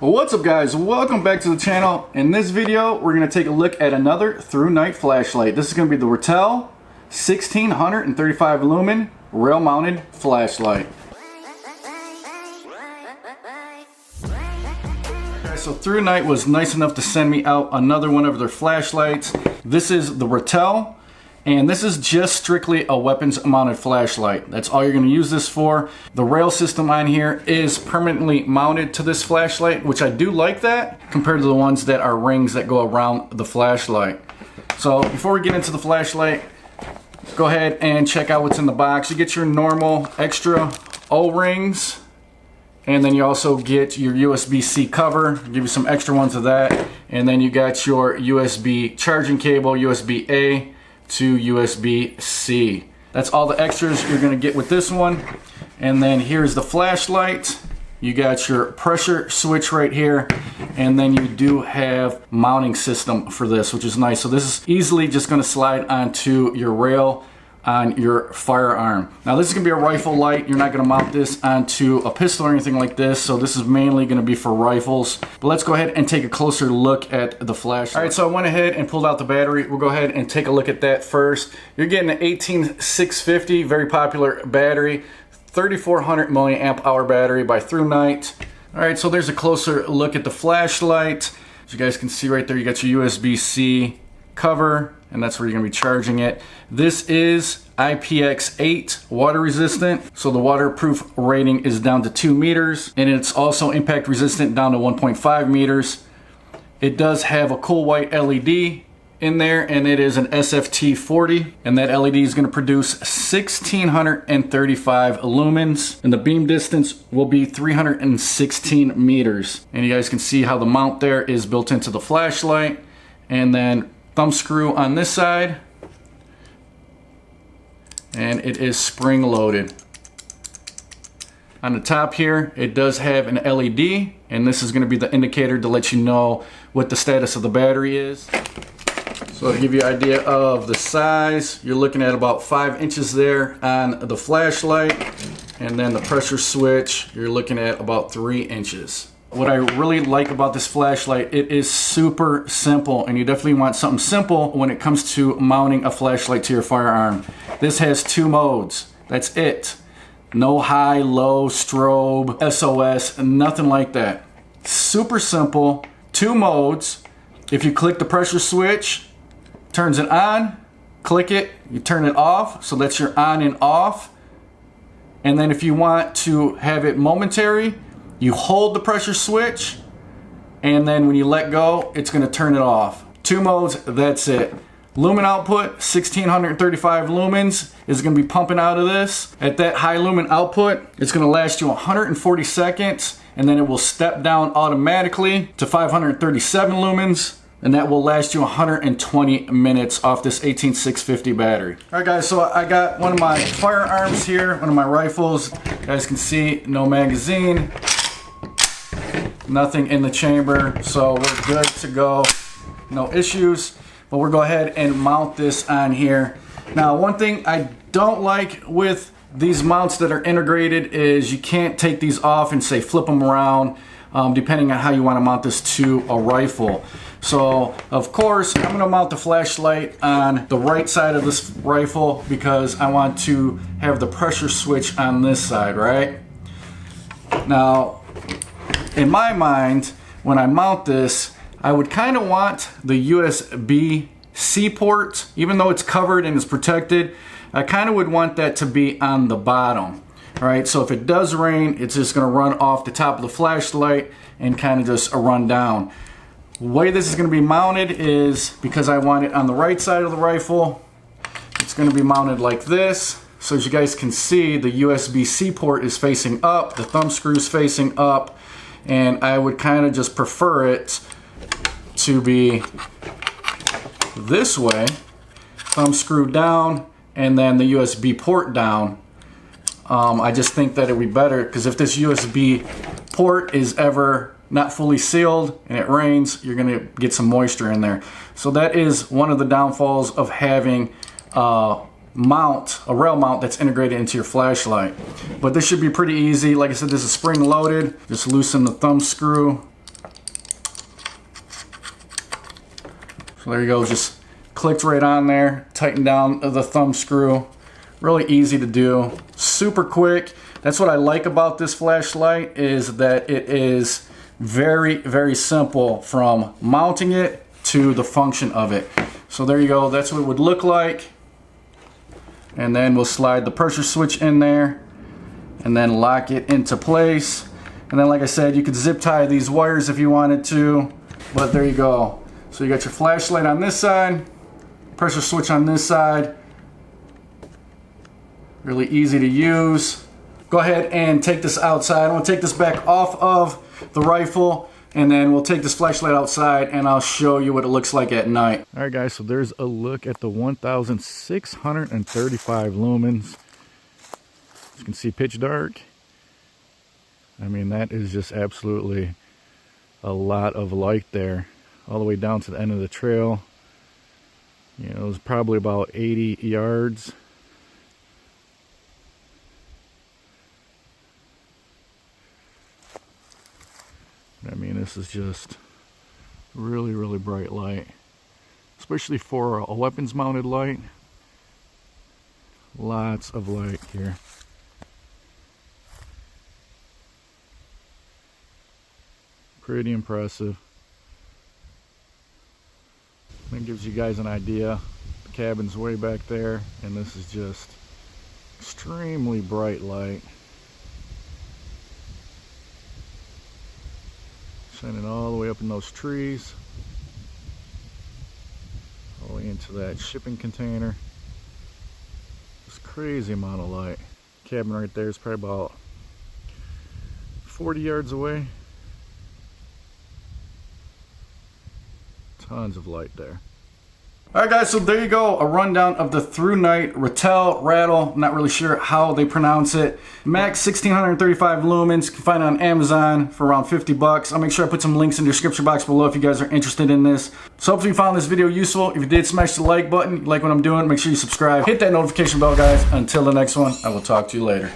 What's up guys, welcome back to the channel. In this video we're going to take a look at another Thrunite flashlight. This is going to be the Ratel 1635 lumen rail mounted flashlight. So Thrunite was nice enough to send me out another one of their flashlights. This is the Ratel, and this is just strictly a weapons mounted flashlight. That's all you're going to use this for. The rail system on here is permanently mounted to this flashlight, which I do like that compared to the ones that are rings that go around the flashlight. So before we get into the flashlight, go ahead and check out what's in the box. You get your normal extra O-rings, and then you also get your USB-C cover, give you some extra ones of that, and then you got your USB charging cable, USB-A to USB-C. That's all the extras you're gonna get with this one. And then here's the flashlight. You got your pressure switch right here, and then you do have mounting system for this, which is nice. So this is easily just gonna slide onto your rail on your firearm. Now this is going to be a rifle light. You're not going to mount this onto a pistol or anything like this, so this is mainly going to be for rifles. But let's go ahead and take a closer louk at the flashlight. Alright, so I went ahead and pulled out the battery. We'll go ahead and take a look at that first. You're getting an 18650, very popular battery, 3400 milliamp hour battery by Thrunite. Alright, so there's a closer look at the flashlight. As you guys can see right there, you got your USB-C cover, and that's where you're going to be charging it. This is IPX8 water resistant, so the waterproof rating is down to 2 meters, and it's also impact resistant down to 1.5 meters. It does have a cool white LED in there, and it is an SFT40, and that LED is going to produce 1635 lumens, and the beam distance will be 316 meters. And you guys can see how the mount there is built into the flashlight, and then thumb screw on this side, and it is spring loaded. On the top here it does have an LED, and this is going to be the indicator to let you know what the status of the battery is. So to give you an idea of the size, you're looking at about 5 inches there on the flashlight, and then the pressure switch you're looking at about 3 inches. What I really like about this flashlight, it is super simple, and you definitely want something simple when it comes to mounting a flashlight to your firearm. This has 2 modes. That's it. No high, low, strobe, SOS, nothing like that. Super simple, 2 modes. If you click the pressure switch, turns it on. Click it, you turn it off, so that's your on and off. And then if you want to have it momentary, you hold the pressure switch, and then when you let go, it's going to turn it off. 2 modes, that's it. Lumen output, 1635 lumens is going to be pumping out of this. At that high lumen output, it's going to last you 140 seconds, and then it will step down automatically to 537 lumens, and that will last you 120 minutes off this 18650 battery. Alright guys, so I got one of my firearms here, one of my rifles. You guys can see no magazine, nothing in the chamber, so we're good to go, no issues. But we'll go ahead and mount this on here. Now one thing I don't like with these mounts that are integrated is you can't take these off and say flip them around, depending on how you want to mount this to a rifle. So of course I'm going to mount the flashlight on the right side of this rifle because I want to have the pressure switch on this side, right? Now in my mind, when I mount this, I would kind of want the USB-C port, even though it's covered and it's protected, I kind of would want that to be on the bottom. Alright, so if it does rain, it's just going to run off the top of the flashlight and kind of just run down. The way this is going to be mounted is, because I want it on the right side of the rifle, it's going to be mounted like this. So as you guys can see, the USB-C port is facing up, the thumb screw is facing up, and I would kind of just prefer it to be this way, thumb screw down, and then the USB port down. I just think that it would be better, because if this USB port is ever not fully sealed and it rains, you're going to get some moisture in there. So that is one of the downfalls of having a rail mount that's integrated into your flashlight. But this should be pretty easy. Like I said, this is spring loaded. Just loosen the thumb screw So there you go, just clicked right on there, tighten down the thumb screw. Really easy to do, super quick. That's what I like about this flashlight, is that it is very, very simple from mounting it to the function of it. So there you go, that's what it would look like. And then we'll slide the pressure switch in there and then lock it into place. And then, like I said, you could zip tie these wires if you wanted to, but there you go. So you got your flashlight on this side, pressure switch on this side. Really easy to use. Go ahead and take this outside. I'm gonna take this back off of the rifle, and then we'll take this flashlight outside and I'll show you what it looks like at night. All right guys, so there's a look at the 1635 lumens. As you can see, pitch dark. I mean, that is just absolutely a lot of light there, all the way down to the end of the trail. You know, it was probably about 80 yards. I mean, this is just really, really bright light, especially for a weapons mounted light. Lots of light here. Pretty impressive. That gives you guys an idea. The cabin's way back there, and this is just extremely bright light. Shining all the way up in those trees, all the way into that shipping container. This crazy amount of light. Cabin right there is probably about 40 yards away. Tons of light there. Alright guys, so there you go, a rundown of the Thrunite Ratel. Not really sure how they pronounce it. Max 1635 lumens. You can find it on Amazon for around 50 bucks. I'll make sure I put some links in the description box below if you guys are interested in this. So hopefully you found this video useful. If you did, smash the like button. If you like what I'm doing, make sure you subscribe. Hit that notification bell, guys. Until the next one, I will talk to you later.